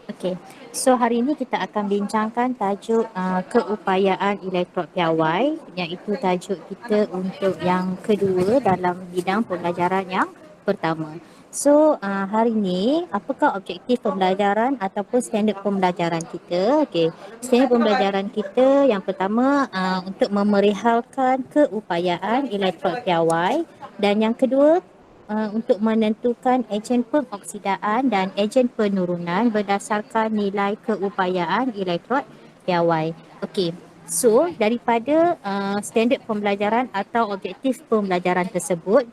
Okey. So hari ini kita akan bincangkan tajuk keupayaan elektrod piawai, iaitu tajuk kita untuk yang kedua dalam bidang pembelajaran yang pertama. So hari ini apakah objektif pembelajaran ataupun standard pembelajaran kita? Okey. Standard pembelajaran kita yang pertama untuk memerihalkan keupayaan elektrod piawai, dan yang kedua untuk menentukan ejen pengoksidaan dan ejen penurunan berdasarkan nilai keupayaan elektrod piawai. Okey. So, daripada standard pembelajaran atau objektif pembelajaran tersebut,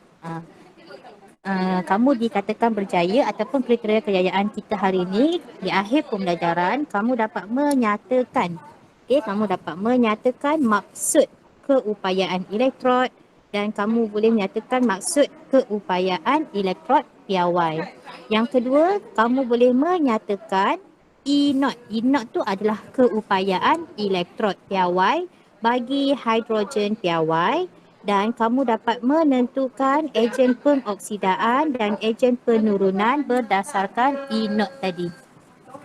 kamu dikatakan berjaya ataupun kriteria kejayaan kita hari ini di akhir pembelajaran, kamu dapat menyatakan, kamu dapat menyatakan maksud keupayaan elektrod dan kamu boleh menyatakan maksud keupayaan elektrod piawai. Yang kedua, kamu boleh menyatakan E0. E0 tu adalah keupayaan elektrod piawai bagi hidrogen piawai, dan kamu dapat menentukan ejen pengoksidaan dan ejen penurunan berdasarkan E0 tadi.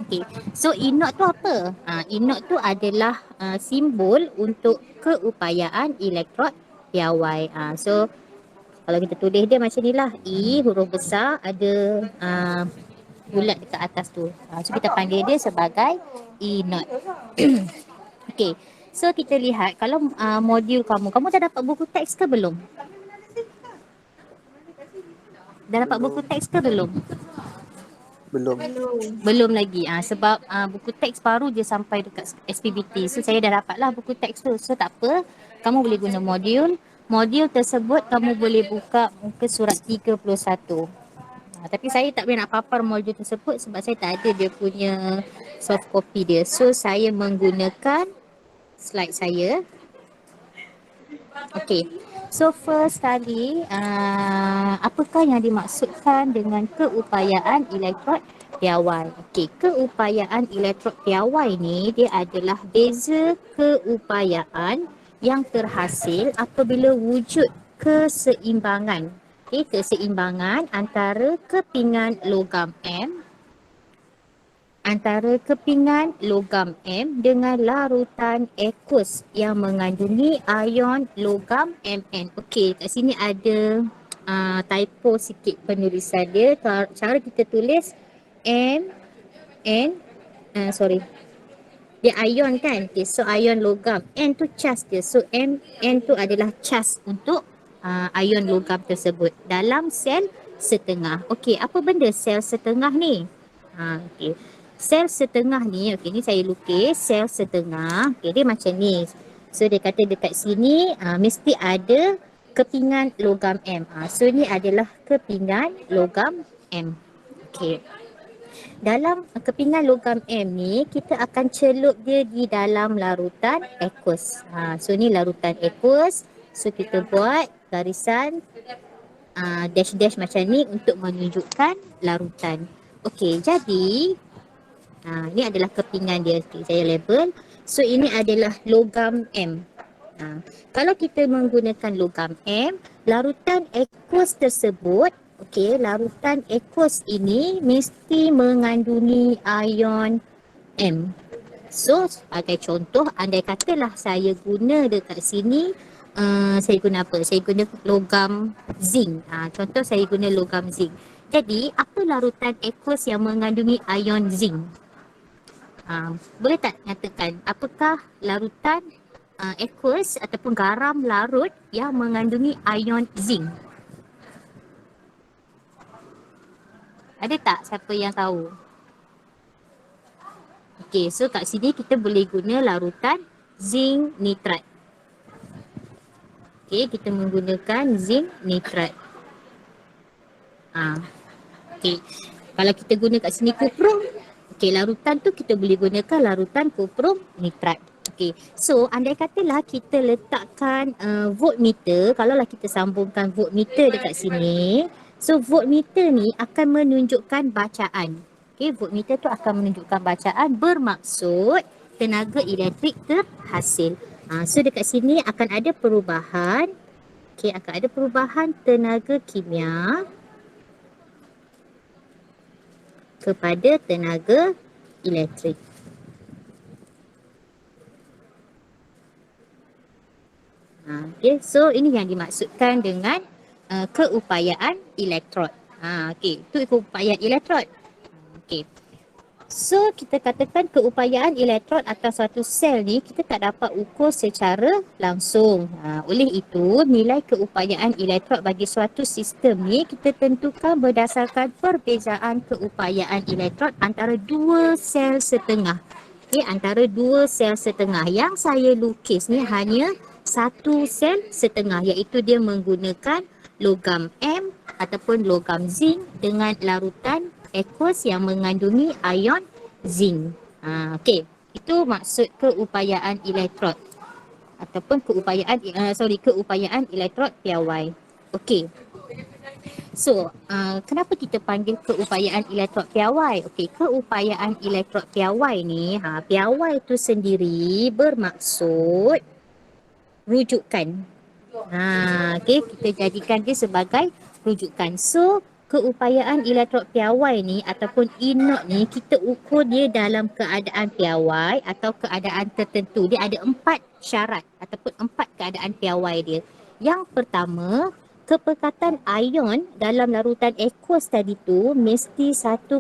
Okey. So E0 tu apa? E0 tu adalah simbol untuk keupayaan elektrod piawai. So kalau kita tulis dia macam ni lah, E huruf besar ada bulat dekat atas tu. So kita panggil dia sebagai E0. Okey. So kita lihat kalau modul kamu dah dapat buku teks ke belum? Dah dapat buku teks ke belum? Belum. Belum lagi. Sebab buku teks baru je sampai dekat SPBT. So saya dah dapatlah buku teks tu. So tak apa, kamu boleh guna modul. Modul tersebut kamu boleh buka muka surat 31. Tapi saya tak boleh nak papar modul tersebut sebab saya tak ada dia punya soft copy dia. So saya menggunakan slide saya. Okey. So first kali, apakah yang dimaksudkan dengan keupayaan elektrod piawai? Okey, keupayaan elektrod piawai ni dia adalah beza keupayaan yang terhasil apabila wujud keseimbangan. Okey, keseimbangan antara kepingan logam M dengan larutan aqueous yang mengandungi ion logam Mn. Okey, kat sini ada typo sikit penulisan dia. Cara kita tulis Mn, dia ion kan? Okay, so ion logam. N tu charge dia. So Mn tu adalah charge untuk ion logam tersebut dalam sel setengah. Okey, apa benda sel setengah ni? Okey. Sel setengah ni, okey ni saya lukis sel setengah. Okey, dia macam ni. So dia kata dekat sini mesti ada kepingan logam M. So ni adalah kepingan logam M. Okey. Dalam kepingan logam M ni, kita akan celup dia di dalam larutan aqueous. So ni larutan aqueous. So kita buat garisan dash-dash macam ni untuk menunjukkan larutan. Okey, jadi ini adalah kepingan dia. Okay, saya label. So ini adalah logam M. Kalau kita menggunakan logam M, larutan aqueous tersebut, larutan aqueous ini mesti mengandungi ion M. So sebagai contoh, andai katalah saya guna dekat sini, saya guna apa? Saya guna logam zinc. Contoh saya guna logam zinc. Jadi apa larutan aqueous yang mengandungi ion zinc? Boleh tak nyatakan apakah larutan aqueous ataupun garam larut yang mengandungi ion zinc? Ada tak siapa yang tahu? Okey, so kat sini kita boleh guna larutan zinc nitrat. Okey, kita menggunakan zinc nitrat. Okey, kalau kita guna kat sini kuprum, okey, larutan tu kita boleh gunakan larutan kuprum nitrat. Okey, so andai katalah kita letakkan voltmeter, kalaulah kita sambungkan voltmeter dekat sini, so voltmeter ni akan menunjukkan bacaan. Okey, voltmeter tu akan menunjukkan bacaan, bermaksud tenaga elektrik terhasil. So dekat sini akan ada perubahan. Okey, akan ada perubahan tenaga kimia kepada tenaga elektrik. Okay, so ini yang dimaksudkan dengan keupayaan elektrod. Okay, itu keupayaan elektrod. Okay. So, kita katakan keupayaan elektrod atas suatu sel ni kita tak dapat ukur secara langsung. Oleh itu, nilai keupayaan elektrod bagi suatu sistem ni kita tentukan berdasarkan perbezaan keupayaan elektrod antara dua sel setengah. Okay, antara dua sel setengah. Yang saya lukis ni hanya satu sel setengah, iaitu dia menggunakan logam M ataupun logam zinc dengan larutan aqueous yang mengandungi ion zinc. Okey, itu maksud keupayaan elektrod ataupun keupayaan elektrod piawai. Okey. So, kenapa kita panggil keupayaan elektrod piawai? Okey, keupayaan elektrod piawai ni, piawai itu sendiri bermaksud rujukan. Okey, kita jadikan dia sebagai rujukan. So, keupayaan elektrod piawai ni ataupun inert ni kita ukur dia dalam keadaan piawai atau keadaan tertentu. Dia ada 4 syarat ataupun 4 keadaan piawai dia. Yang pertama, kepekatan ion dalam larutan aqueous tadi tu mesti 1.0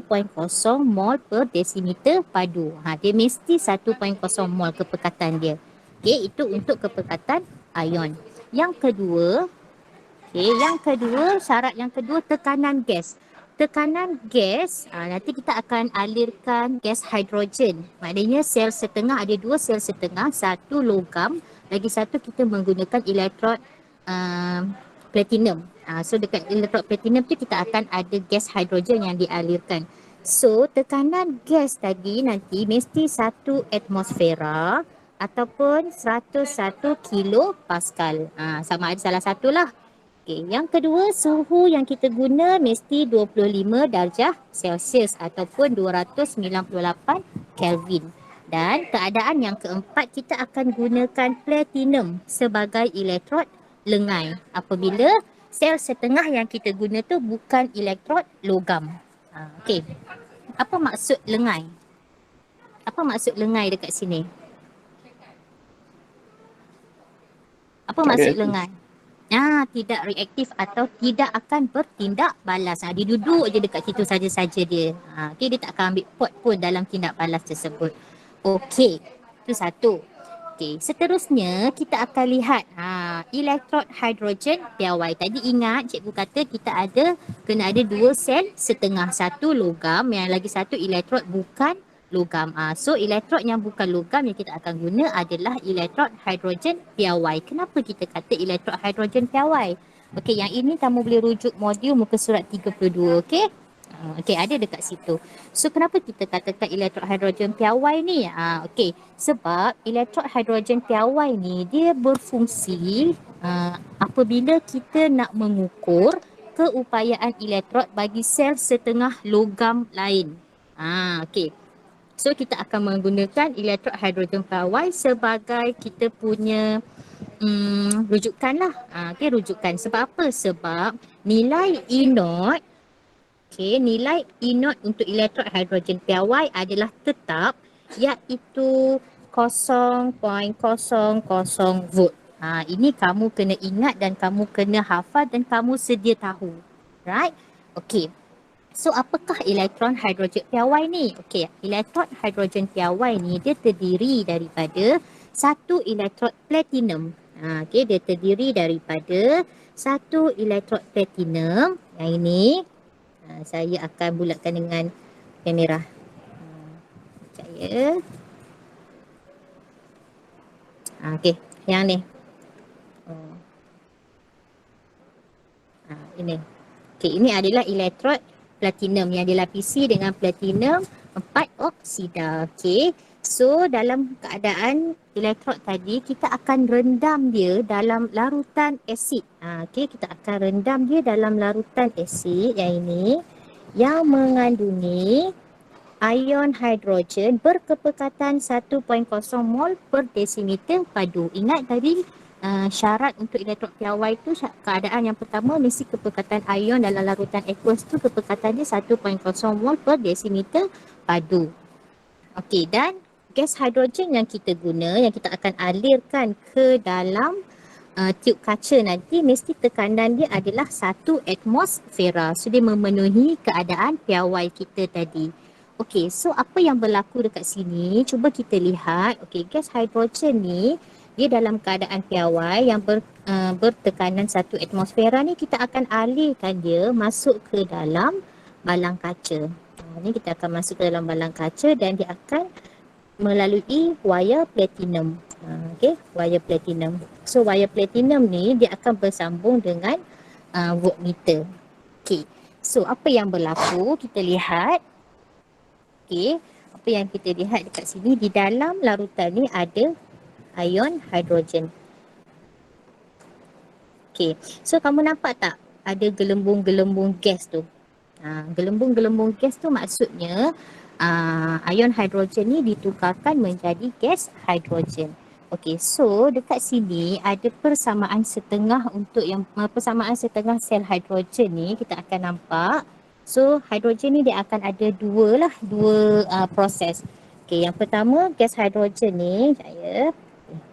mol per desimeter padu. Dia mesti 1.0 mol kepekatan dia. Okey, itu untuk kepekatan ion. Yang kedua, syarat yang kedua tekanan gas. Tekanan gas, nanti kita akan alirkan gas hidrogen. Maknanya sel setengah, ada dua sel setengah, satu logam, lagi satu kita menggunakan elektrod platinum. So dekat elektrod platinum tu kita akan ada gas hidrogen yang dialirkan. So tekanan gas tadi nanti mesti 1 atmosfera ataupun 101 kilopascal. Sama ada salah satu lah. Okay. Yang kedua, suhu yang kita guna mesti 25 darjah Celsius ataupun 298 Kelvin. Dan keadaan yang keempat, kita akan gunakan platinum sebagai elektrod lengai apabila sel setengah yang kita guna tu bukan elektrod logam. Okey. Apa maksud lengai? Apa maksud lengai dekat sini? Apa maksud lengai? Tidak reaktif atau tidak akan bertindak balas. Dia duduk je dekat situ saja-saja dia. Okay, dia tak akan ambil pot pun dalam tindak balas tersebut. Okey, itu satu. Okey, seterusnya kita akan lihat elektrod hidrogen piawai. Tadi ingat cikgu kata kita kena ada dua sel setengah. Satu logam, yang lagi satu elektrod bukan logam. So elektrod yang bukan logam yang kita akan guna adalah elektrod hidrogen piawai. Kenapa kita kata elektrod hidrogen piawai? Okey, yang ini kamu boleh rujuk modul muka surat 32, okey? Okey, ada dekat situ. So kenapa kita katakan elektrod hidrogen piawai ni? Okey, sebab elektrod hidrogen piawai ni dia berfungsi apabila kita nak mengukur keupayaan elektrod bagi sel setengah logam lain. Okey. So kita akan menggunakan elektrod hidrogen piawai sebagai kita punya rujukan lah. Okay, rujukan. Sebab apa? Sebab nilai E0, nilai E0 untuk elektrod hidrogen piawai adalah tetap, iaitu 0.00 volt. Ini kamu kena ingat dan kamu kena hafal dan kamu sedia tahu. Right? Okay. So apakah elektron hidrogen piawai ni? Okey, elektron hidrogen piawai ni dia terdiri daripada satu elektrod platinum. Okey, dia terdiri daripada satu elektrod platinum. Yang ini saya akan bulatkan dengan kamera. Saya. Okey, yang ni. Ini. Okey, ini adalah elektrod platinum yang dilapisi dengan platinum 4 oksida. Okey. So dalam keadaan elektrod tadi kita akan rendam dia dalam larutan asid. Okey, kita akan rendam dia dalam larutan asid yang ini yang mengandungi ion hidrogen berkepekatan 1.0 mol per desimeter padu. Ingat tadi syarat untuk elektrod piawai tu keadaan yang pertama mesti kepekatan ion dalam larutan aqueous tu kepekatannya 1.0 mol per desimeter padu. Okey, dan gas hidrogen yang kita guna, yang kita akan alirkan ke dalam tube kaca nanti, mesti tekanan dia adalah 1 atmosfera. So dia memenuhi keadaan piawai kita tadi. Okey, so apa yang berlaku dekat sini? Cuba kita lihat. Okey, gas hidrogen ni dia dalam keadaan piawai yang bertekanan 1 atmosfera ni, kita akan alirkan dia masuk ke dalam balang kaca. Ni kita akan masuk ke dalam balang kaca dan dia akan melalui wire platinum. Okey, wire platinum. So wire platinum ni dia akan bersambung dengan voltmeter. Okey. So apa yang berlaku? Kita lihat. Okey, apa yang kita lihat dekat sini, di dalam larutan ni ada ion hidrogen. Okey. So kamu nampak tak ada gelembung-gelembung gas tu? Gelembung-gelembung gas tu maksudnya ion hidrogen ni ditukarkan menjadi gas hidrogen. Okey, so dekat sini ada persamaan setengah untuk yang persamaan setengah sel hidrogen ni kita akan nampak. So hidrogen ni dia akan ada dua proses. Okey, yang pertama gas hidrogen ni,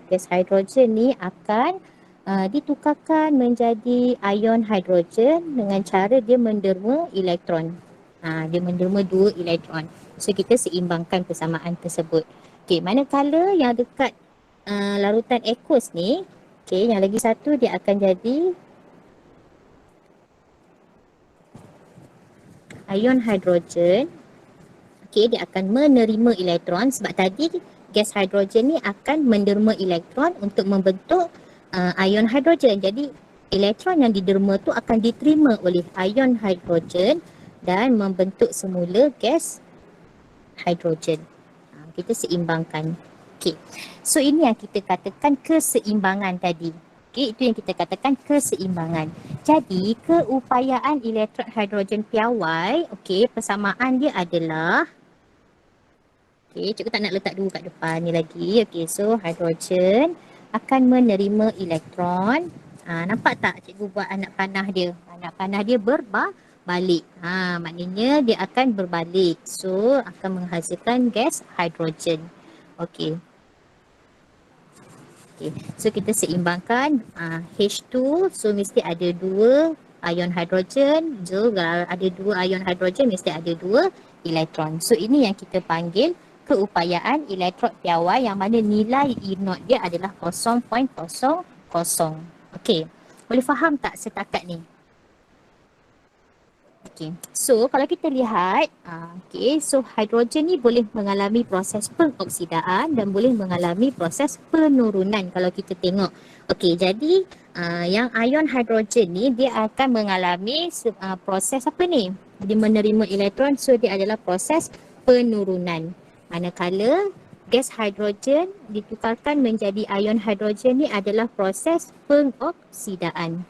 gas hidrogen ni akan ditukarkan menjadi ion hidrogen dengan cara dia menderma elektron. Dia menderma 2 elektron. So kita seimbangkan persamaan tersebut. Okey, manakala yang dekat larutan aqueous ni, okey, yang lagi satu dia akan jadi ion hidrogen. Okey, dia akan menerima elektron sebab tadi gas hidrogen ni akan menderma elektron untuk membentuk ion hidrogen. Jadi elektron yang diderma tu akan diterima oleh ion hidrogen dan membentuk semula gas hidrogen. Kita seimbangkan. Okey. So ini yang kita katakan keseimbangan tadi. Okey, itu yang kita katakan keseimbangan. Jadi keupayaan elektrod hidrogen piawai, okey, persamaan dia adalah, okey, cikgu tak nak letak dua kat depan ni lagi. Okey, so hidrogen akan menerima elektron. Nampak tak cikgu buat anak panah dia? Anak panah dia berbalik. Maknanya dia akan berbalik. So akan menghasilkan gas hidrogen. Okey. Okay. So kita seimbangkan H2, so mesti ada 2 ion hidrogen. So kalau ada 2 ion hidrogen mesti ada 2 elektron. So ini yang kita panggil keupayaan elektrod piawai yang mana nilai E0 dia adalah 0.00. Okey. Boleh faham tak setakat ni? Okey. So kalau kita lihat, so hidrogen ni boleh mengalami proses pengoksidaan dan boleh mengalami proses penurunan kalau kita tengok. Okey, jadi yang ion hidrogen ni dia akan mengalami proses apa ni? Dia menerima elektron, so dia adalah proses penurunan. Manakala gas hidrogen ditukarkan menjadi ion hidrogen ni adalah proses pengoksidaan.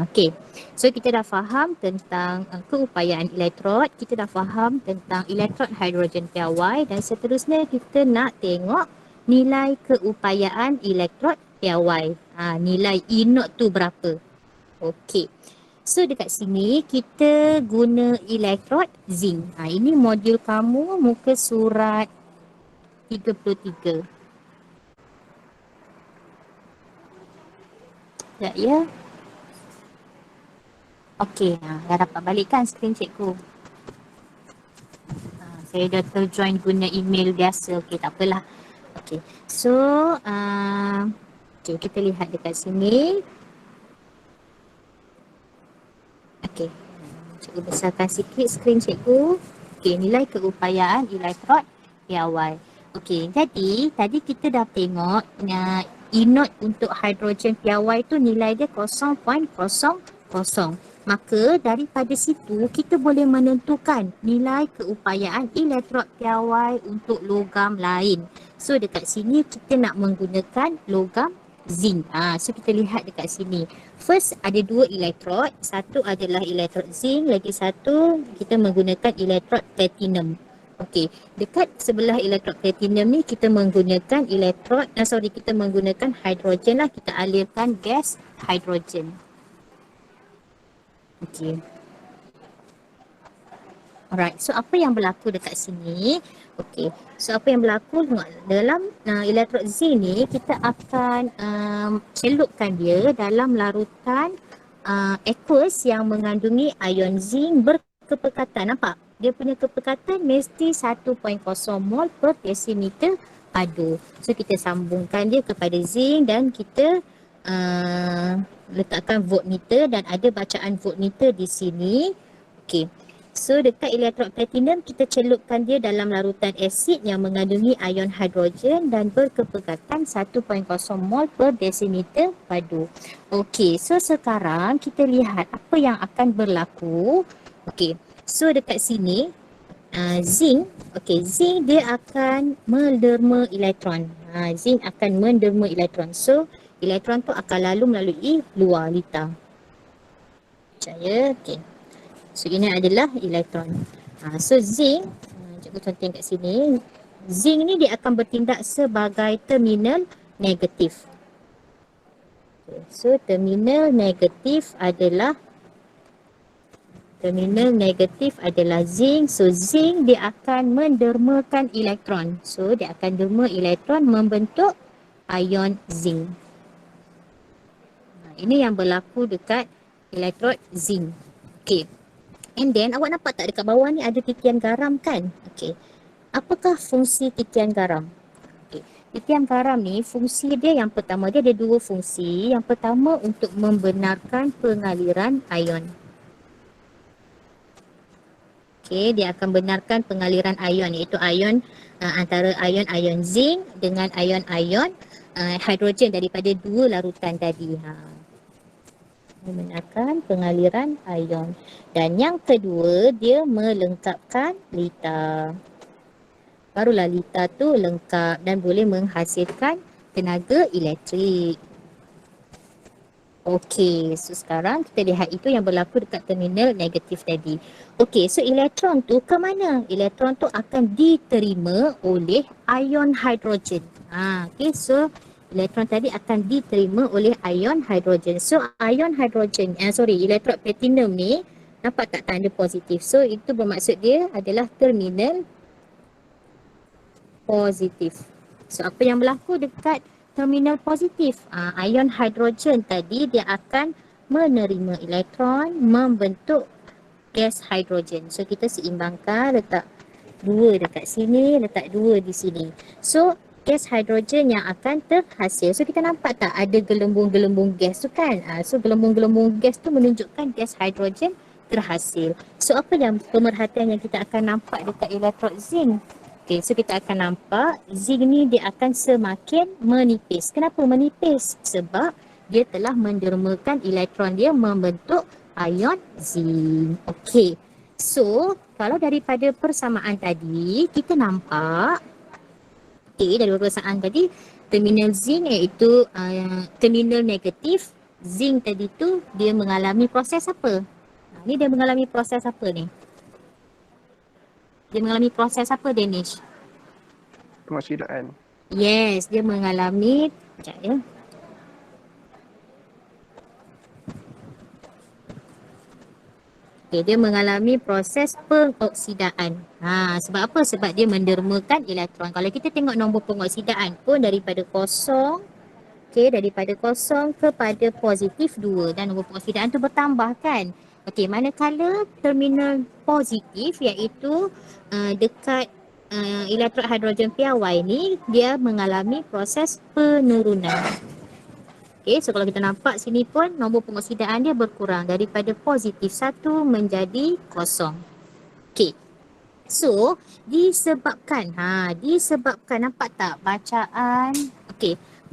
Okey. So kita dah faham tentang keupayaan elektrod, kita dah faham tentang elektrod hidrogen piawai dan seterusnya kita nak tengok nilai keupayaan elektrod piawai. Nilai E0 tu berapa? Okey. So dekat sini kita guna elektrod zinc. Ini modul kamu muka surat 33. Sekejap ya. Okey, dah dapat balik kan skrin cikgu? Saya dah terjoin guna email biasa. Okey, tak apalah. Okey, so okay, kita lihat dekat sini. Okey, cikgu besarkan sikit skrin cikgu. Okey, nilai keupayaan elektrod piawai. Okey, jadi tadi kita dah tengok E0 untuk hidrogen piawai tu nilai dia 0.00. Maka daripada situ kita boleh menentukan nilai keupayaan elektrod piawai untuk logam lain. So dekat sini kita nak menggunakan logam zinc. So kita lihat dekat sini. First ada 2 elektrod, satu adalah elektrod zinc, lagi satu kita menggunakan elektrod platinum. Okey, dekat sebelah elektrod platinum ni kita menggunakan kita menggunakan hidrogen lah, kita alirkan gas hidrogen. Okey. Alright, so apa yang berlaku dekat sini? Okey, so apa yang berlaku dalam elektrod zinc ni, kita akan celupkan dia dalam larutan aqueous yang mengandungi ion zinc berkepekatan. Nampak? Dia punya kepekatan mesti 1.0 mol per desimeter padu. So kita sambungkan dia kepada zinc dan kita letakkan voltmeter dan ada bacaan voltmeter di sini. Okey. So dekat elektrod platinum kita celupkan dia dalam larutan asid yang mengandungi ion hidrogen dan berkepekatan 1.0 mol per desimeter padu. Okey, so sekarang kita lihat apa yang akan berlaku. Okey, so dekat sini zinc dia akan menderma elektron. Zinc akan menderma elektron. So elektron tu akan lalu melalui luar litar. Percaya? Okey. So ini adalah elektron. So zinc, cikgu contohkan kat sini. Zinc ni dia akan bertindak sebagai terminal negatif. Okay. So terminal negatif adalah zinc. So zinc dia akan mendermakan elektron. So dia akan derma elektron membentuk ion zinc. Ini yang berlaku dekat elektrod zinc. Okey. And then awak nampak tak dekat bawah ni ada titian garam kan? Okey. Apakah fungsi titian garam? Okey. Titian garam ni fungsi dia yang pertama, dia ada dua fungsi. Yang pertama untuk membenarkan pengaliran ion. Okey, dia akan benarkan pengaliran ion, iaitu ion antara ion zinc dengan ion hidrogen daripada dua larutan tadi. Membenarkan pengaliran ion. Dan yang kedua, dia melengkapkan litar. Barulah litar tu lengkap dan boleh menghasilkan tenaga elektrik. Okey, so sekarang kita lihat itu yang berlaku dekat terminal negatif tadi. Okey, so elektron tu ke mana? Elektron tu akan diterima oleh ion hidrogen. Okey, so elektron tadi akan diterima oleh ion hidrogen. So ion hidrogen, elektrod platinum ni, nampak tak tanda positif? So itu bermaksud dia adalah terminal positif. So apa yang berlaku dekat terminal positif? Ion hidrogen tadi dia akan menerima elektron membentuk gas hidrogen. So kita seimbangkan, letak 2 dekat sini, letak 2 di sini. So gas hidrogen yang akan terhasil. So kita nampak tak ada gelembung-gelembung gas tu kan? So gelembung-gelembung gas tu menunjukkan gas hidrogen terhasil. So apa yang pemerhatian yang kita akan nampak dekat elektrod zinc? Okay, so kita akan nampak zinc ni dia akan semakin menipis. Kenapa menipis? Sebab dia telah mendermakan elektron dia membentuk ion zinc. Okay, so kalau daripada persamaan tadi kita nampak dari persamaan tadi, terminal zinc iaitu terminal negatif. Zinc tadi tu dia mengalami proses apa? Ni dia mengalami proses apa ni? Dia mengalami proses apa, Danish? Pengoksidaan. Yes, dia mengalami, sekejap ya. Okay, dia mengalami proses pengoksidaan. Sebab apa? Sebab dia mendermakan elektron. Kalau kita tengok nombor pengoksidaan pun daripada kosong, daripada kosong kepada positif 2 dan nombor pengoksidaan tu bertambah kan. Okey, manakala terminal positif iaitu dekat elektrod hidrogen piawai ni, dia mengalami proses penurunan. Okay, so kalau kita nampak sini pun nombor pengoksidaan dia berkurang daripada positif 1 menjadi kosong. Okay, so disebabkan nampak tak bacaan,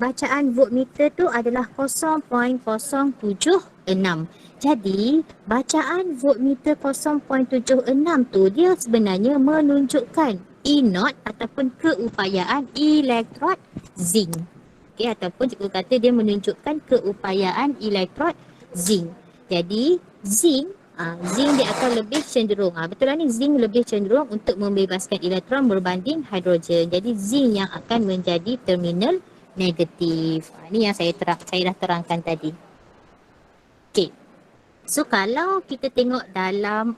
bacaan voltmeter tu adalah 0.076. Jadi bacaan voltmeter 0.76 tu dia sebenarnya menunjukkan E0 ataupun keupayaan elektrod zinc. Ataupun cikgu kata dia menunjukkan keupayaan elektrod zinc. Jadi zinc Zinc dia akan lebih cenderung. Betul lah ni, zinc lebih cenderung untuk membebaskan elektron berbanding hidrogen. Jadi zinc yang akan menjadi terminal negatif. Ini yang saya dah terangkan tadi. Okey. So kalau kita tengok dalam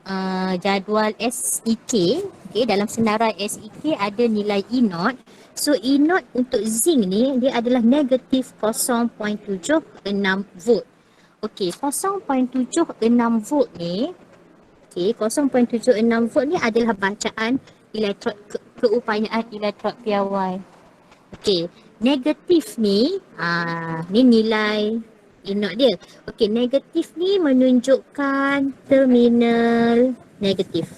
jadual SEK, okay, dalam senarai SEK ada nilai E naught. So E naught untuk zinc ni dia adalah negatif 0.76 volt. Okey, 0.76 volt ni, okey, 0.76 volt ni adalah bacaan elektrod keupayaan elektrod piawai. Okey, negatif ni, ni nilai E naught dia. Okey, negatif ni menunjukkan terminal negatif.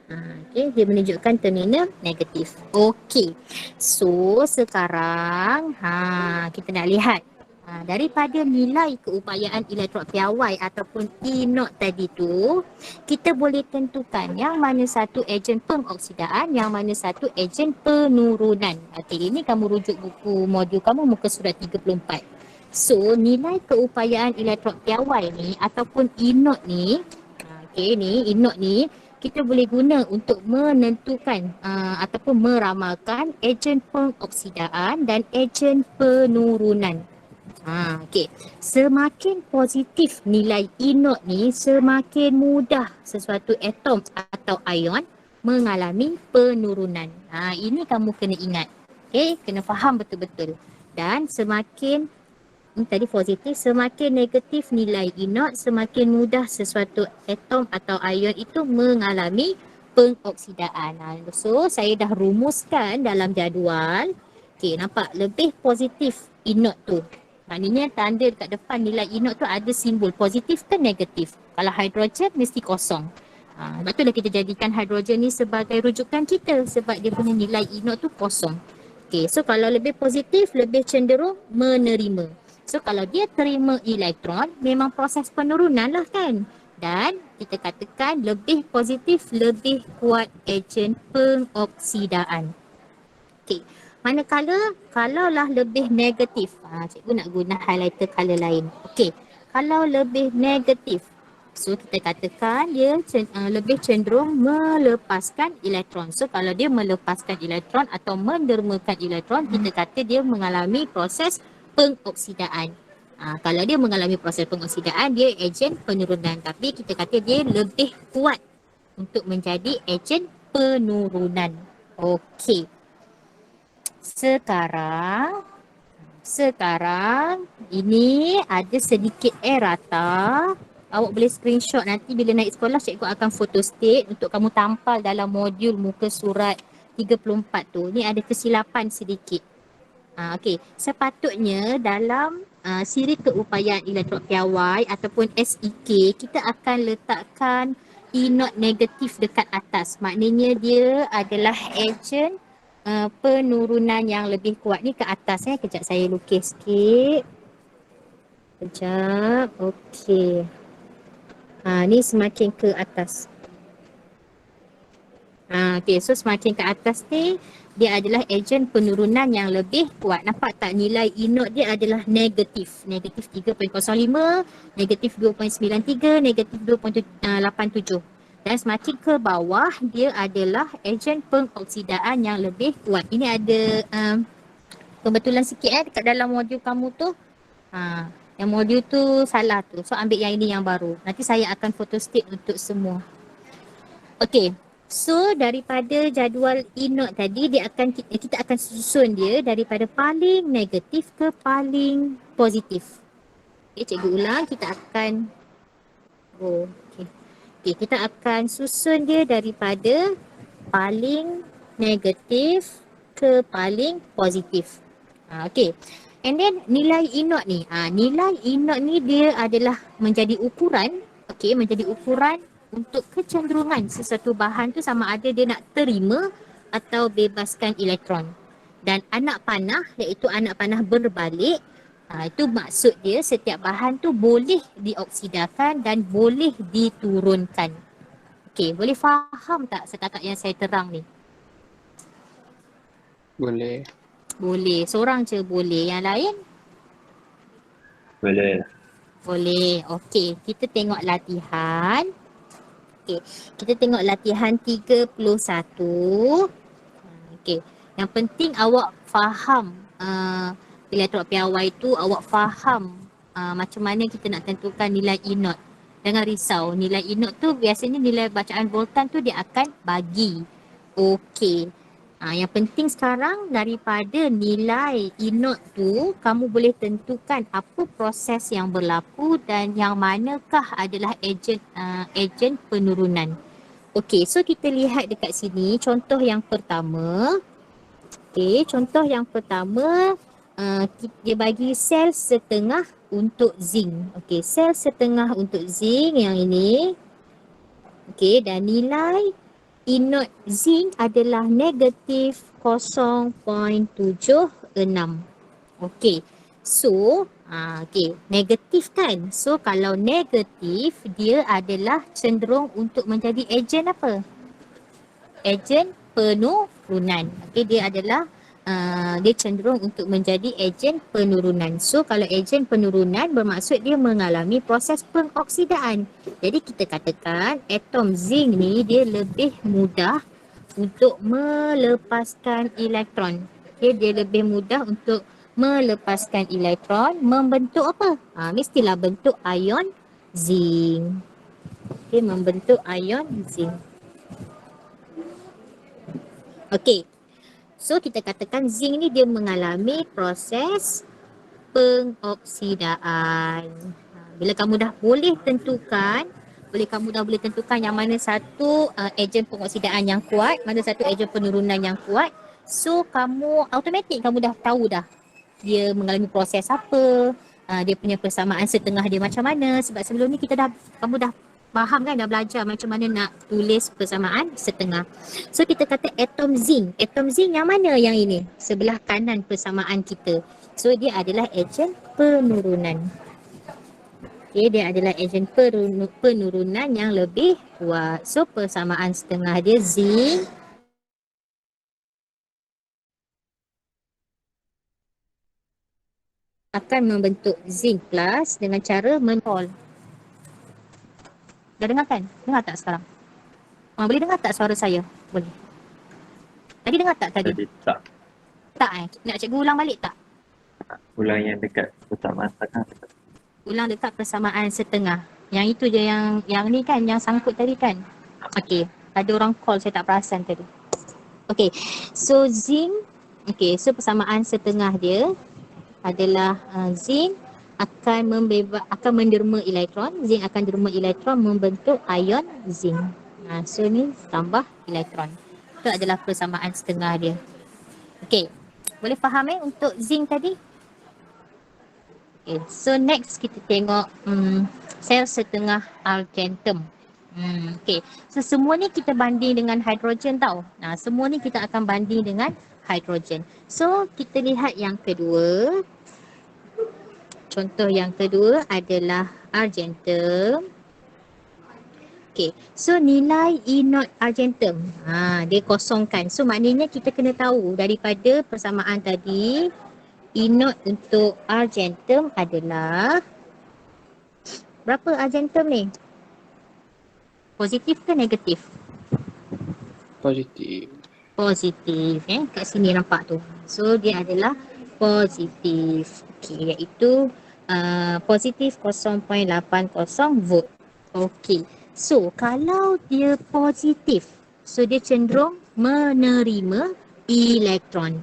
Okey, dia menunjukkan terminal negatif. Okey, so sekarang kita nak lihat daripada nilai keupayaan elektrod piawai ataupun E naught tadi tu, kita boleh tentukan yang mana satu ejen pengoksidaan, yang mana satu ejen penurunan. Okey, ini kamu rujuk buku modul kamu muka surat 34. So, nilai keupayaan elektrod piawai ni ataupun E naught ni, okey ni, E naught ni, kita boleh guna untuk menentukan ataupun meramalkan ejen pengoksidaan dan ejen penurunan. Okey. Semakin positif nilai E naught ni, semakin mudah sesuatu atom atau ion mengalami penurunan. Ini kamu kena ingat. Okey, kena faham betul-betul. Dan semakin tadi positif, semakin negatif nilai E naught, semakin mudah sesuatu atom atau ion itu mengalami pengoksidaan. So, saya dah rumuskan dalam jadual. Okey, nampak lebih positif E naught tu. Maknanya tanda dekat depan nilai E naught tu ada simbol positif ke negatif. Kalau hidrogen mesti kosong. Sebab itulah kita jadikan hidrogen ni sebagai rujukan kita sebab dia punya nilai E naught tu kosong. Okay, so kalau lebih positif, lebih cenderung menerima. So kalau dia terima elektron, memang proses penurunan lah kan. Dan kita katakan lebih positif, lebih kuat ejen pengoksidaan. Okay. Manakala kalaulah lebih negatif, cikgu nak guna highlighter color lain. Okey, kalau lebih negatif, so kita katakan dia lebih cenderung melepaskan elektron. So kalau dia melepaskan elektron atau mendermakan elektron, kita kata dia mengalami proses pengoksidaan. Kalau dia mengalami proses pengoksidaan, dia ejen penurunan. Tapi kita kata dia lebih kuat untuk menjadi ejen penurunan. Okey. Sekarang ini ada sedikit errata. Awak boleh screenshot nanti bila naik sekolah, cikgu akan photostate untuk kamu tampal dalam modul muka surat 34 tu. Ni ada kesilapan sedikit. Okey, sepatutnya dalam siri keupayaan elektrod piawai ataupun SEK, kita akan letakkan E naught negatif dekat atas. Maknanya dia adalah ejen penurunan yang lebih kuat. Ni ke atas kejap saya lukis sikit. Kejap. Okey. Ni semakin ke atas. Okey, so semakin ke atas ni dia adalah ejen penurunan yang lebih kuat. Nampak tak nilai E naught dia adalah negatif. Negatif 3.05, negatif 2.93, negatif 2.87. Dan semakin ke bawah dia adalah ejen pengoksidaan yang lebih kuat. Ini ada pembetulan sikit dekat dalam modul kamu tu. Yang modul tu salah tu. So ambil yang ini yang baru. Nanti saya akan photostate untuk semua. Okey. So daripada jadual E naught tadi kita akan susun dia daripada paling negatif ke paling positif. Okey, cikgu ulang, kita akan kita akan susun dia daripada paling negatif ke paling positif. Okey. And then nilai E naught ni, nilai E naught ni dia adalah menjadi ukuran, menjadi ukuran untuk kecenderungan sesuatu bahan tu sama ada dia nak terima atau bebaskan elektron. Dan anak panah, iaitu anak panah berbalik, itu maksud dia setiap bahan tu boleh dioksidakan dan boleh diturunkan. Okey, boleh faham tak setakat yang saya terang ni? Boleh. Boleh. Seorang je boleh. Yang lain? Boleh. Boleh. Okey, kita tengok latihan. Okey, kita tengok latihan 31. Okey, yang penting awak faham elektrod piawai tu, awak faham macam mana kita nak tentukan nilai E naught. Jangan risau, nilai E naught tu biasanya nilai bacaan voltan tu dia akan bagi. Okey. Yang penting sekarang daripada nilai E naught tu, kamu boleh tentukan apa proses yang berlaku dan yang manakah adalah ejen penurunan. Okey, so kita lihat dekat sini contoh yang pertama. Okey, contoh yang pertama, dia bagi sel setengah untuk zinc. Okey, sel setengah untuk zinc yang ini. Okey, dan nilai E naught zinc adalah negatif 0.76. Okey, so okey, negatif kan? So kalau negatif, dia adalah cenderung untuk menjadi ejen apa? Ejen penurunan. Okey, dia adalah dia cenderung untuk menjadi ejen penurunan. So kalau ejen penurunan bermaksud dia mengalami proses pengoksidaan. Jadi kita katakan atom zinc ni dia lebih mudah untuk melepaskan elektron. Okay, dia lebih mudah untuk melepaskan elektron, membentuk apa? Mestilah bentuk ion zinc. Okay, membentuk ion zinc. Okey. So kita katakan zinc ni dia mengalami proses pengoksidaan. Bila kamu dah boleh tentukan, kamu dah boleh tentukan yang mana satu ejen pengoksidaan yang kuat, mana satu ejen penurunan yang kuat. So kamu automatik kamu dah tahu dah dia mengalami proses apa, dia punya persamaan setengah dia macam mana. Sebab sebelum ni kamu dah faham kan, dah belajar macam mana nak tulis persamaan setengah. So kita kata atom zinc. Atom zinc yang mana yang ini? Sebelah kanan persamaan kita. So dia adalah ejen penurunan. Okay, dia adalah ejen penurunan yang lebih kuat. So persamaan setengah dia zinc akan membentuk zinc plus dengan cara menol. Dah dengar kan? Dengar tak sekarang? Boleh dengar tak suara saya? Boleh. Tadi dengar tak tadi? Tadi tak. Tak Nak cikgu ulang balik tak? Ulang yang dekat persamaan setengah. Ulang dekat persamaan setengah. Yang itu je yang ni kan, yang sangkut tadi kan? Okey, ada orang call saya tak perasan tadi. Okey, so zinc, so persamaan setengah dia adalah zinc akan menderma elektron. Zinc akan derma elektron membentuk ion zinc. So ni tambah elektron. Itu adalah persamaan setengah dia. Okey, boleh faham untuk zinc tadi? Okay, so next kita tengok sel setengah argentum. Okay, so semua ni kita banding dengan hidrogen tau. Semua ni kita akan banding dengan hidrogen. So kita lihat yang kedua. Contoh yang kedua adalah argentum. Okay, so nilai E naught argentum, dia kosongkan. So maknanya kita kena tahu daripada persamaan tadi, E naught untuk argentum adalah berapa argentum ni? Positif ke negatif? Positif. Positif. Kat sini nampak tu. So dia adalah positif. Okey, iaitu positif 0.80 volt. Okey. So kalau dia positif, so dia cenderung menerima elektron.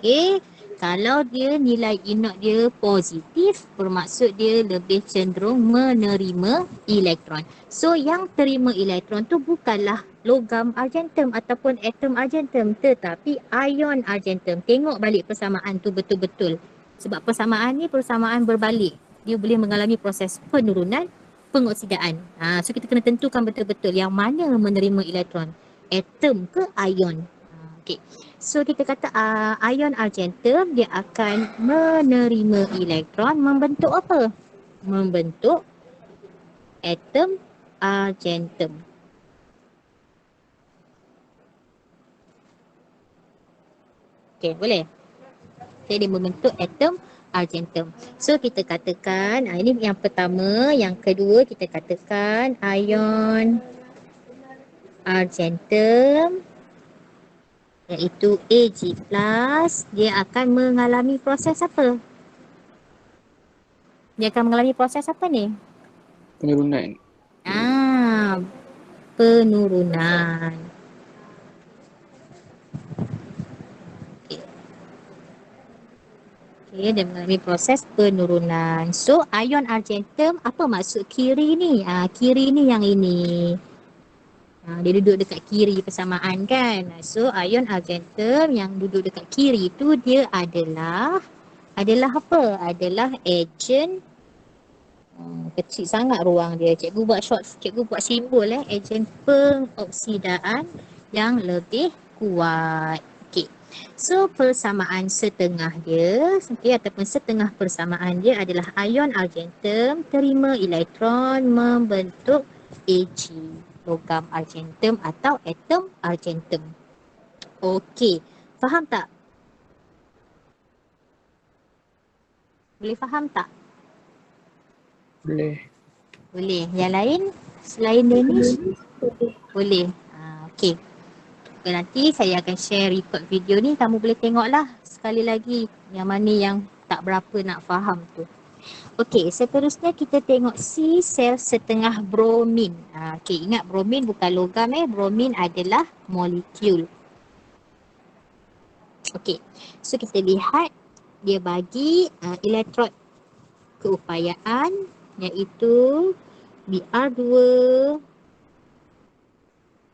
Okey. Kalau dia nilai E naught dia positif, bermaksud dia lebih cenderung menerima elektron. So yang terima elektron tu bukanlah logam argentum ataupun atom argentum, tetapi ion argentum. Tengok balik persamaan tu betul-betul. Sebab persamaan ni persamaan berbalik. Dia boleh mengalami proses penurunan, pengoksidaan. So kita kena tentukan betul-betul yang mana menerima elektron. Atom ke ion. Okay. So kita kata ion argentum dia akan menerima elektron membentuk apa? Membentuk atom argentum. Okay, boleh? Jadi dia membentuk atom argentum. So kita katakan, ini yang pertama, yang kedua kita katakan ion argentum iaitu Ag+, dia akan mengalami proses apa? Dia akan mengalami proses apa ni? Penurunan. Penurunan. Okey, dia mengalami proses penurunan. So, ion argentum, apa maksud kiri ni? Kiri ni yang ini. Dia duduk dekat kiri persamaan kan. So, ion argentum yang duduk dekat kiri tu dia adalah apa? Adalah agent. Kecil sangat ruang dia. Cikgu buat simbol ejen pengoksidaan yang lebih kuat. Okey. So persamaan setengah dia, ataupun setengah persamaan dia adalah ion argentum terima elektron membentuk Ag, logam argentum atau atom argentum. Okey, faham tak? Boleh faham tak? Boleh. Boleh. Yang lain selain Danish? Boleh. Okey. Okay, nanti saya akan share record video ni. Kamu boleh tengoklah sekali lagi yang mana yang tak berapa nak faham tu. Okey, seterusnya kita tengok C sel setengah bromin. Okey, ingat bromin bukan logam Bromin adalah molekul. Okey, so kita lihat dia bagi elektrod keupayaan iaitu Br2.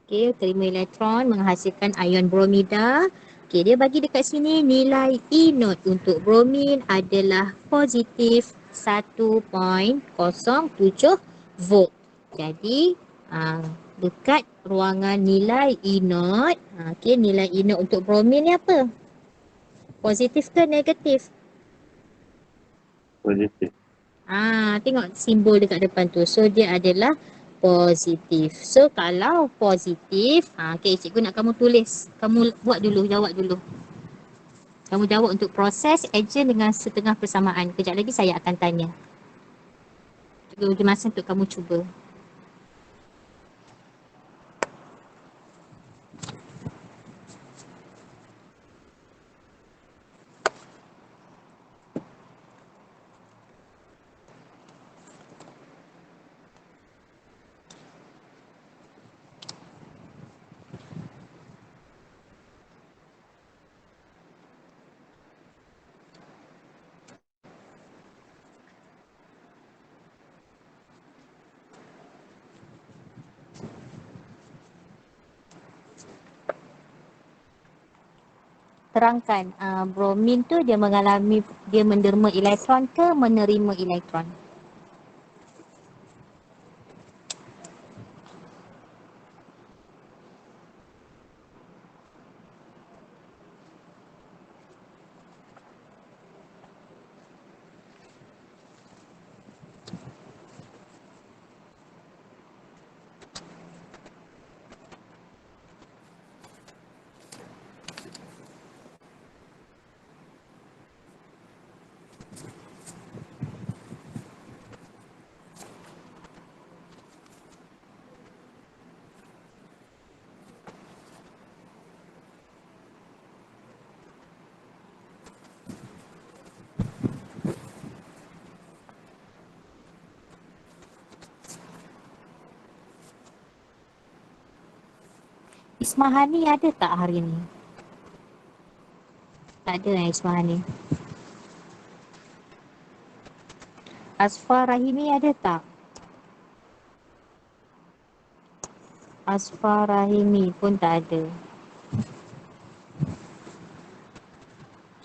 Okey, terima elektron menghasilkan ion bromida. Okey, dia bagi dekat sini nilai E note untuk bromin adalah positif 1.07 volt. Jadi, dekat ruangan nilai E note, okey, nilai E note untuk bromin ni apa? Positif ke negatif? Positif. Tengok simbol dekat depan tu. So dia adalah positif. So kalau positif, okey, cikgu nak kamu tulis. Kamu buat dulu, jawab dulu. Kamu jawab untuk proses ejen dengan setengah persamaan. Kejap lagi saya akan tanya. Cikgu bagi masa untuk kamu cuba. Terangkan, bromin tu dia menderma elektron ke menerima elektron? Ismahani ada tak hari ni? Tak ada Ismahani. Asfar Rahimi ada tak? Asfar Rahimi pun tak ada.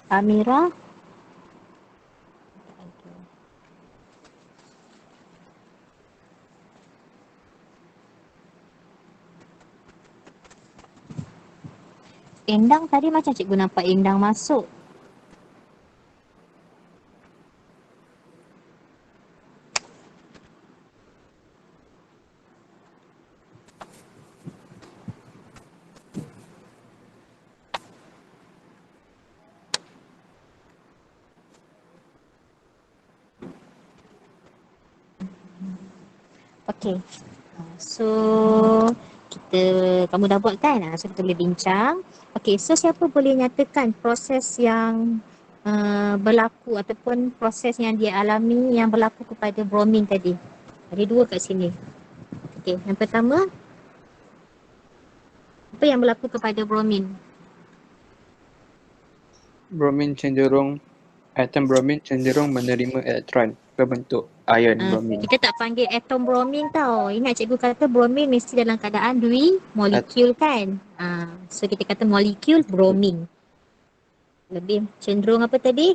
Amira? Tak ada. Endang tadi macam cikgu nampak Endang masuk. Okay. So, kamu dah buat kan? So, kita boleh bincang. Okay, so siapa boleh nyatakan proses yang berlaku ataupun proses yang dia alami yang berlaku kepada bromin tadi? Ada dua kat sini. Okay, yang pertama, apa yang berlaku kepada bromin? Atom bromin cenderung menerima elektron berbentuk ion bromin. Kita tak panggil atom bromin tau. Ingat cikgu kata bromin mesti dalam keadaan molekul kan? So kita kata molekul bromin. Lebih cenderung apa tadi?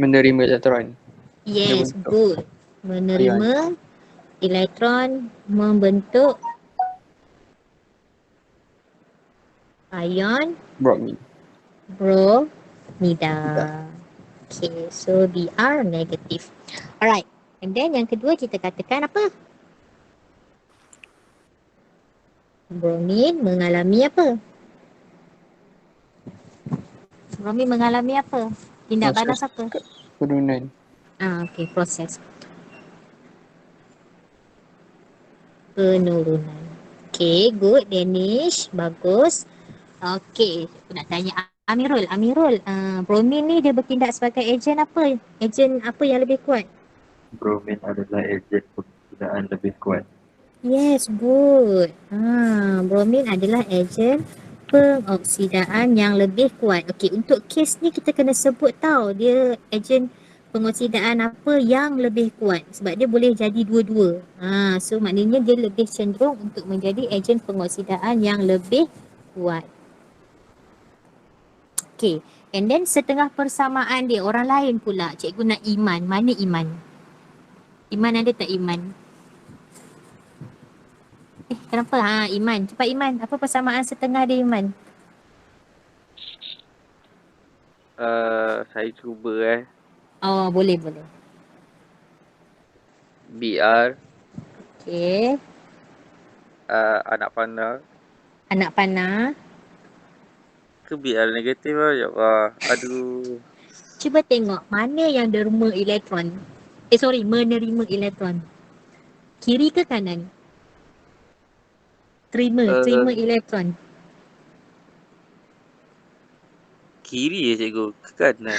Menerima elektron Yes, berbentuk good. ion Menerima elektron membentuk ion bromin. bromida. Tidak. Okay, so Br negatif. Alright, and then yang kedua kita katakan apa? Bromin mengalami apa? Bromin mengalami apa? Tindak balas apa? Penurunan. Okay, proses penurunan. Okay, good, Danish. Bagus. Okay, aku nak tanya Amirul. Amirul, bromin ni dia bertindak sebagai ejen apa? Ejen apa yang lebih kuat? Bromin adalah ejen penggunaan lebih kuat. Yes, good. Bromin adalah ejen pengoksidaan yang lebih kuat. Okey, untuk kes ni kita kena sebut tau dia ejen pengoksidaan apa yang lebih kuat sebab dia boleh jadi dua-dua. So maknanya dia lebih cenderung untuk menjadi ejen pengoksidaan yang lebih kuat. Okey, and then setengah persamaan dia orang lain pula. Cikgu nak Iman. Mana Iman? Iman ada tak Iman? Kenapa? Iman. Cepat Iman. Apa persamaan setengah dia Iman? Saya cuba Oh, boleh. BR Okey. anak panah Anak panah. ke BR negatif lah ya Allah. Aduh. Cuba tengok mana yang derma elektron. Menerima elektron. Kiri ke kanan? Terima elektron. Kiri ya cikgu ke kanan.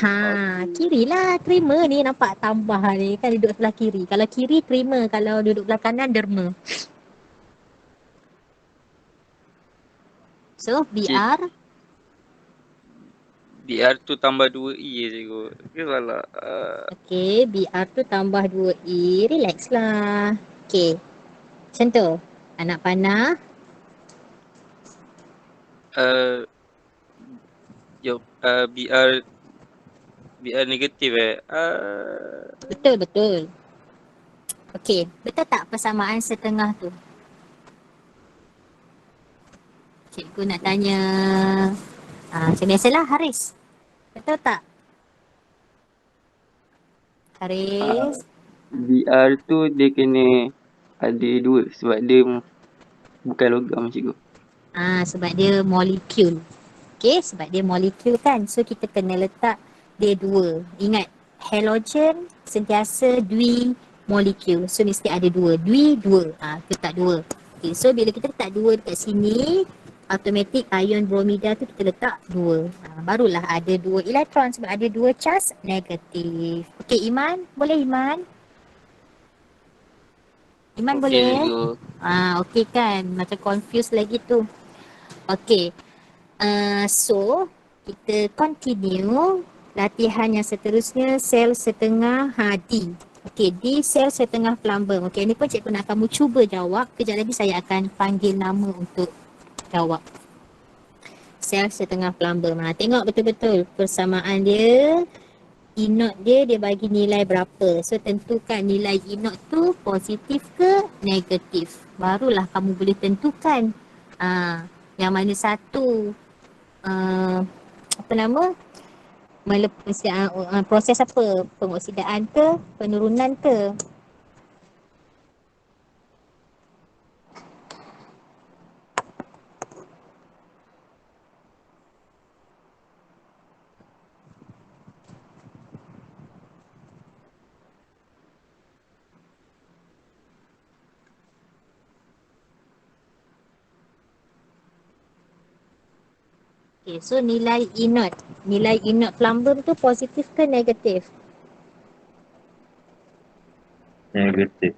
Kiri lah. Terima ni nampak tambah ni kan duduk sebelah kiri. Kalau kiri terima, kalau duduk sebelah kanan derma. So, BR. BR tu tambah 2E ya cikgu. Ke salah. Okey, BR tu tambah 2E. Relax lah. Okey. Macam tu. Anak panah. BR negatif Betul. Okey, betul tak persamaan setengah tu? Cikgu nak tanya macam biasalah Haris. Betul tak? Haris. BR tu dia kena ada dua sebab dia bukan logam cikgu. Sebab dia molekul. Okey, sebab dia molekul kan. So kita kena letak dia dua. Ingat, halogen sentiasa molekul. So mesti ada dua. Dua. Letak dua. Okay, so bila kita letak dua dekat sini, automatik ion bromida tu kita letak dua. Barulah ada dua elektron sebab ada dua charge negatif. Okey, Iman. Boleh Iman? Iman Okey, boleh? cikgu. Okey kan? Macam confused lagi tu. Okey. So, kita continue latihan yang seterusnya, sel setengah D. Okey, D sel setengah plumbum. Okey, ni pun cikgu nak kamu cuba jawab. Kejap lagi saya akan panggil nama untuk jawab. Sel setengah plumbum. Tengok betul-betul persamaan dia. E0 dia bagi nilai berapa. So, tentukan nilai E0 tu positif ke negatif. Barulah kamu boleh tentukan yang mana satu proses apa? Pengoksidaan ke? Penurunan ke? Okay, so nilai E naught. Nilai E naught plumbum tu positif ke negatif? Negatif.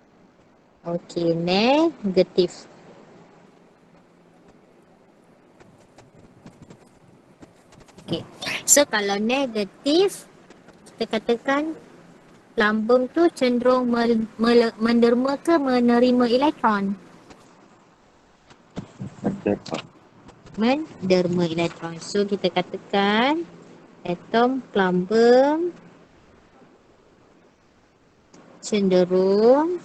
Okay, negatif. Okay, so kalau negatif, kita katakan plumbum tu cenderung menderma ke menerima elektron? Mendapat. Menderma elektron. So kita katakan atom plumbum cenderung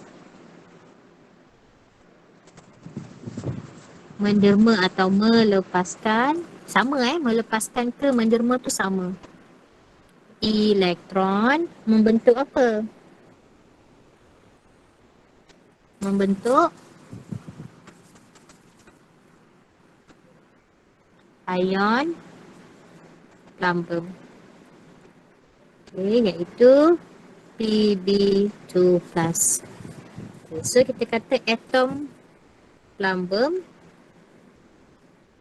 menderma atau melepaskan, sama melepaskan ke menderma tu sama. Elektron membentuk apa? Membentuk ion plumbum. Okay, iaitu Pb2+. Okay, so kita kata atom plumbum.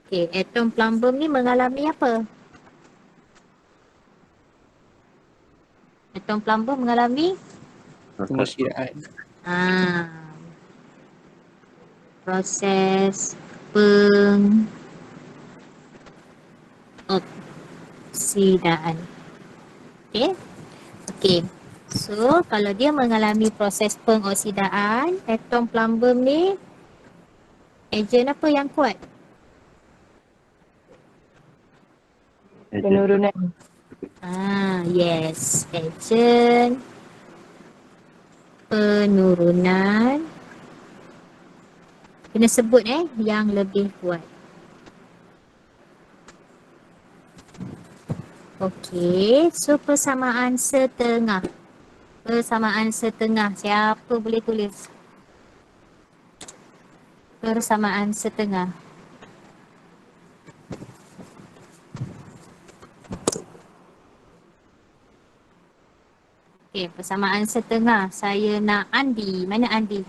Okay, atom plumbum ni mengalami apa? Atom plumbum mengalami Pengoksidaan. proses pengoksidaan. Okay. Okay. So, kalau dia mengalami proses pengoksidaan, atom plumbum ni ejen apa yang kuat? Penurunan. Yes. Ejen penurunan. Kena sebut yang lebih kuat. Okey, so persamaan setengah. Persamaan setengah. Siapa boleh tulis? Persamaan setengah. Okey, persamaan setengah. Saya nak Andi. Mana Andi?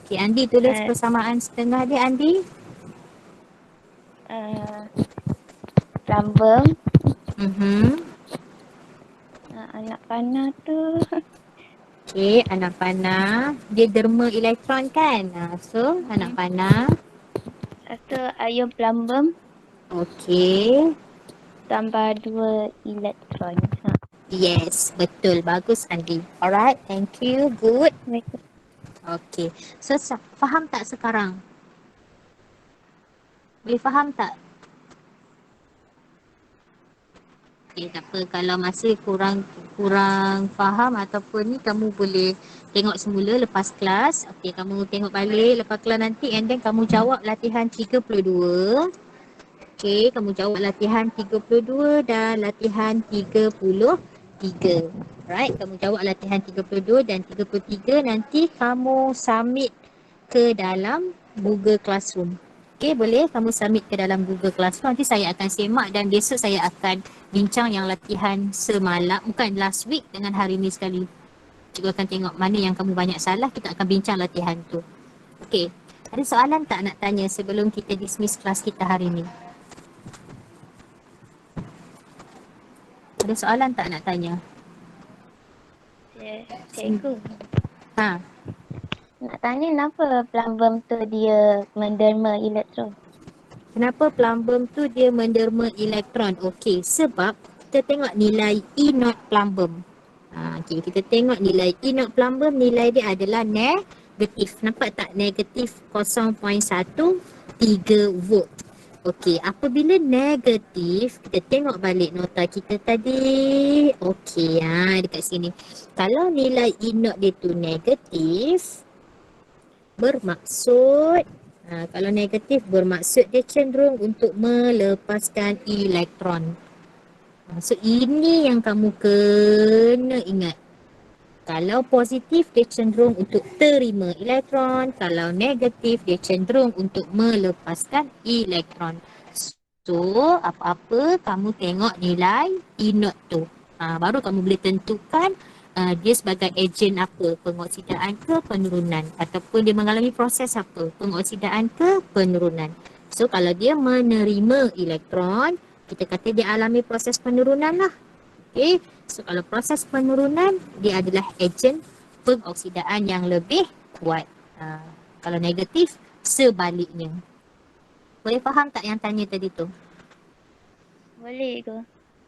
Okey, Andi tulis persamaan setengah dia, Andi. Plumbum, anak panah tu. Okey, anak panah. Dia derma elektron kan? So, anak panah. Satu ion plumbum Okey. tambah 2 elektron. Yes, betul. Bagus, Andi. Alright, thank you. Good. Baik. Okey. So, faham tak sekarang? Boleh faham tak? Okay, tak apa. Kalau masih kurang faham ataupun ni, kamu boleh tengok semula lepas kelas. Okey, kamu tengok balik lepas kelas nanti and then kamu jawab latihan 32. Okey, kamu jawab latihan 32 dan latihan 33. Right, kamu jawab latihan 32 dan 33, nanti kamu submit ke dalam Google Classroom. Okey, boleh kamu submit ke dalam Google Classroom. Nanti saya akan semak dan besok saya akan bincang yang latihan semalam, bukan last week, dengan hari ni sekali. Cikgu akan tengok mana yang kamu banyak salah, kita akan bincang latihan tu. Okey, ada soalan tak nak tanya sebelum kita dismiss kelas kita hari ni? Ada soalan tak nak tanya? Cikgu, Ha, nak tanya kenapa plumbum tu dia menderma elektron? kenapa plumbum tu dia menderma elektron? Okey, sebab kita tengok nilai E naught plumbum. Okey, kita tengok nilai E naught plumbum, nilai dia adalah negatif. Nampak tak? Negatif 0.13 volt. Okey, apabila negatif, kita tengok balik nota kita tadi. Okey, dekat sini. Kalau nilai E naught dia tu negatif, bermaksud, kalau negatif bermaksud dia cenderung untuk melepaskan elektron. So, ini yang kamu kena ingat. Kalau positif, dia cenderung untuk terima elektron. Kalau negatif, dia cenderung untuk melepaskan elektron. So, apa-apa kamu tengok nilai E naught tu. Baru kamu boleh tentukan dia sebagai ejen apa, pengoksidaan ke penurunan, ataupun dia mengalami proses apa, pengoksidaan ke penurunan. So kalau dia menerima elektron, kita kata dia alami proses penurunan lah. Okay, so kalau proses penurunan, dia adalah ejen pengoksidaan yang lebih kuat. Kalau negatif, sebaliknya. Boleh faham tak yang tanya tadi tu? Boleh ke?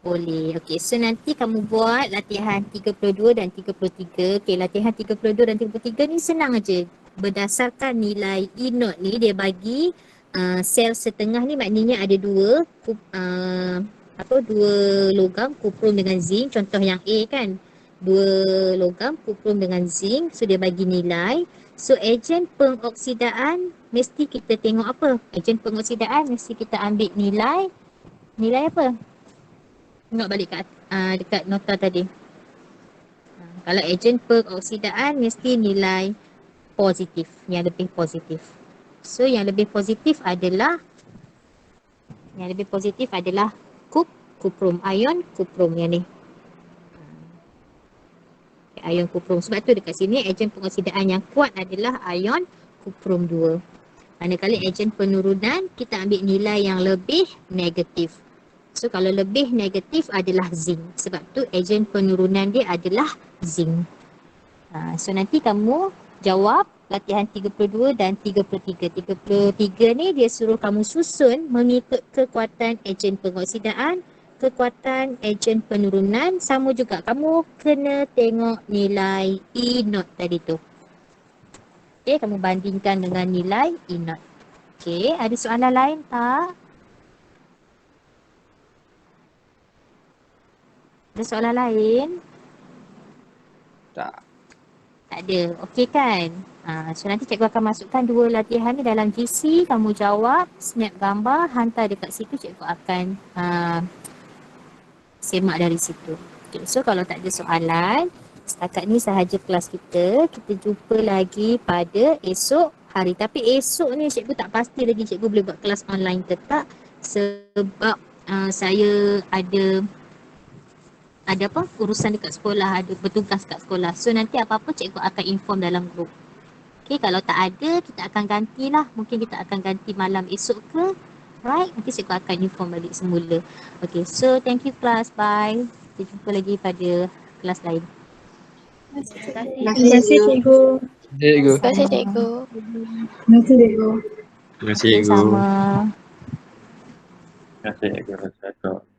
Boleh. Okey, so nanti kamu buat latihan 32 dan 33. Okey, latihan 32 dan 33 ni senang aja. Berdasarkan nilai E naught ni, dia bagi sel setengah ni maknanya ada dua logam kuprum dengan zinc. Contoh yang A kan, dua logam kuprum dengan zinc. So dia bagi nilai. So ejen pengoksidaan mesti kita tengok apa? Ejen pengoksidaan mesti kita ambil nilai apa? Tengok balik dekat nota tadi. Kalau ejen pengoksidaan mesti nilai positif, yang lebih positif. So yang lebih positif adalah kuprum, ion kuprum yang ni. Ion kuprum. Sebab tu dekat sini ejen pengoksidaan yang kuat adalah ion kuprum 2. Manakala ejen penurunan kita ambil nilai yang lebih negatif. So kalau lebih negatif adalah zinc. Sebab tu ejen penurunan dia adalah zinc. So nanti kamu jawab latihan 32 dan 33. 33 ni dia suruh kamu susun mengikut kekuatan ejen pengoksidaan, kekuatan ejen penurunan. Sama juga kamu kena tengok nilai E naught tadi tu. Okay, kamu bandingkan dengan nilai E naught. Okay, ada soalan lain tak? Ada soalan lain? Tak. Tak ada. Okey kan? So nanti cikgu akan masukkan dua latihan ni dalam GC. Kamu jawab, snap gambar, hantar dekat situ. Cikgu akan semak dari situ. Okay, so kalau tak ada soalan, setakat ni sahaja kelas kita. Kita jumpa lagi pada esok hari. Tapi esok ni cikgu tak pasti lagi cikgu boleh buat kelas online ke tak. Sebab saya ada urusan dekat sekolah, ada bertugas kat sekolah. So nanti apa-apa cikgu akan inform dalam grup. Okay, kalau tak ada kita akan gantilah. Mungkin kita akan ganti malam esok ke. Right, nanti cikgu akan inform balik semula. Okay, so thank you class, bye. Kita jumpa lagi pada kelas lain. Terima kasih cikgu. Cikgu. Terima kasih cikgu. Terima kasih, cikgu. Sama. Terima kasih, cikgu.